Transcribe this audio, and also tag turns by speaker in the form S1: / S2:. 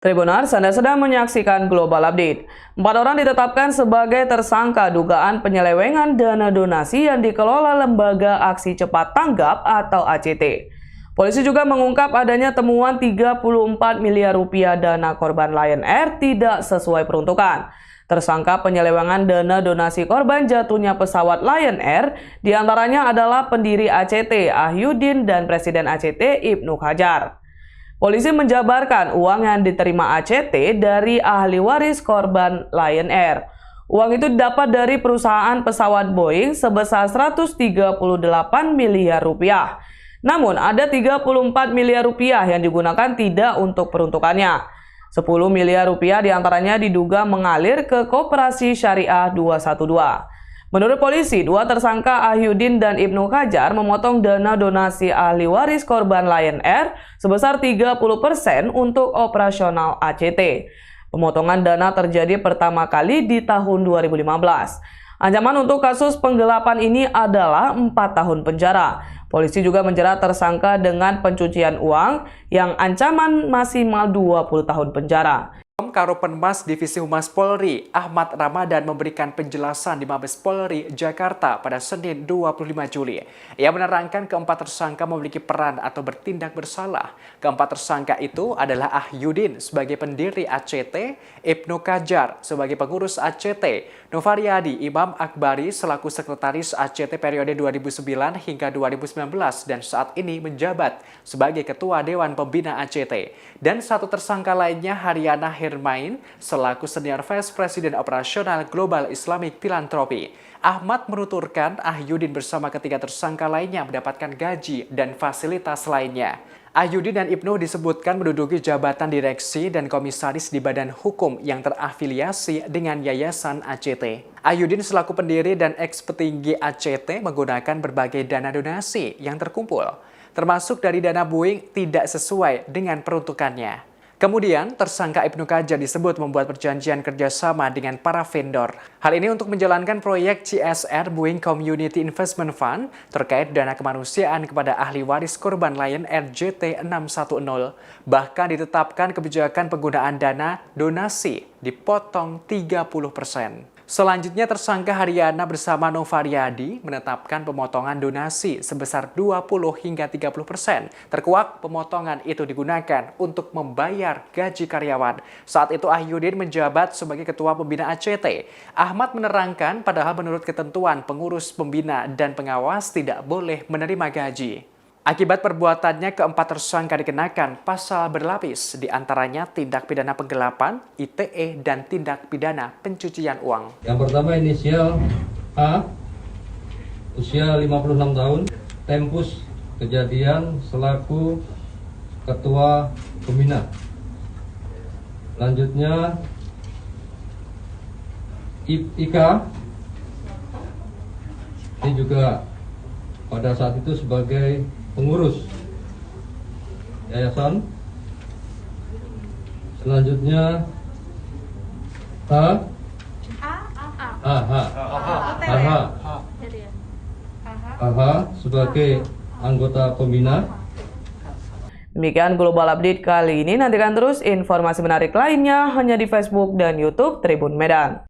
S1: Tribunars, Anda sedang menyaksikan Global Update. 4 orang ditetapkan sebagai tersangka dugaan penyelewengan dana donasi yang dikelola Lembaga Aksi Cepat Tanggap atau ACT. Polisi juga mengungkap adanya temuan 34 miliar rupiah dana korban Lion Air tidak sesuai peruntukan. Tersangka penyelewengan dana donasi korban jatuhnya pesawat Lion Air diantaranya adalah pendiri ACT Ahyudin dan Presiden ACT Ibnu Hajar. Polisi menjabarkan uang yang diterima ACT dari ahli waris korban Lion Air. Uang itu didapat dari perusahaan pesawat Boeing sebesar 138 miliar rupiah. Namun ada 34 miliar rupiah yang digunakan tidak untuk peruntukannya. 10 miliar rupiah diantaranya diduga mengalir ke Koperasi Syariah 212. Menurut polisi, dua tersangka Ahyudin dan Ibnu Hajar memotong dana donasi ahli waris korban Lion Air sebesar 30% untuk operasional ACT. Pemotongan dana terjadi pertama kali di tahun 2015. Ancaman untuk kasus penggelapan ini adalah 4 tahun penjara. Polisi juga menjerat tersangka dengan pencucian uang yang ancaman maksimal 20 tahun penjara.
S2: Karopenmas Divisi Humas Polri, Ahmad Ramadan memberikan penjelasan di Mabes Polri, Jakarta pada Senin 25 Juli. Ia menerangkan keempat tersangka memiliki peran atau bertindak bersalah. Keempat tersangka itu adalah Ahyudin sebagai pendiri ACT, Ibnu Hajar sebagai pengurus ACT, Novaryadi Imam Akbari selaku sekretaris ACT periode 2009 hingga 2019 dan saat ini menjabat sebagai Ketua Dewan Pembina ACT. Dan satu tersangka lainnya Haryana Hirmain selaku Senior Vice President Operasional Global Islamic Philanthropy. Ahmad menuturkan Ahyudin bersama ketiga tersangka lainnya mendapatkan gaji dan fasilitas lainnya. Ahyudin dan Ibnu disebutkan menduduki jabatan direksi dan komisaris di badan hukum yang terafiliasi dengan Yayasan ACT. Ahyudin selaku pendiri dan ex-petinggi ACT menggunakan berbagai dana donasi yang terkumpul, termasuk dari dana Boeing tidak sesuai dengan peruntukannya. Kemudian, tersangka Ibnu Hajar disebut membuat perjanjian kerjasama dengan para vendor. Hal ini untuk menjalankan proyek CSR Boeing Community Investment Fund terkait dana kemanusiaan kepada ahli waris korban Lion Air JT610. Bahkan ditetapkan kebijakan penggunaan dana donasi dipotong 30%. Selanjutnya, tersangka Haryana bersama Novaryadi menetapkan pemotongan donasi sebesar 20 hingga 30%. Terkuak pemotongan itu digunakan untuk membayar gaji karyawan. Saat itu Ahyudin menjabat sebagai Ketua Pembina ACT. Ahmad menerangkan padahal menurut ketentuan pengurus pembina dan pengawas tidak boleh menerima gaji. Akibat perbuatannya, keempat tersangka dikenakan pasal berlapis, diantaranya tindak pidana penggelapan, ITE, dan tindak pidana pencucian uang.
S3: Yang pertama inisial A, usia 56 tahun, tempus kejadian selaku Ketua Pembina. Lanjutnya Ika, ini juga pada saat itu sebagai pengurus yayasan. Selanjutnya H sebagai anggota pembina.
S1: Demikian Global Update kali ini. Nantikan terus informasi menarik lainnya hanya di Facebook dan YouTube Tribun Medan.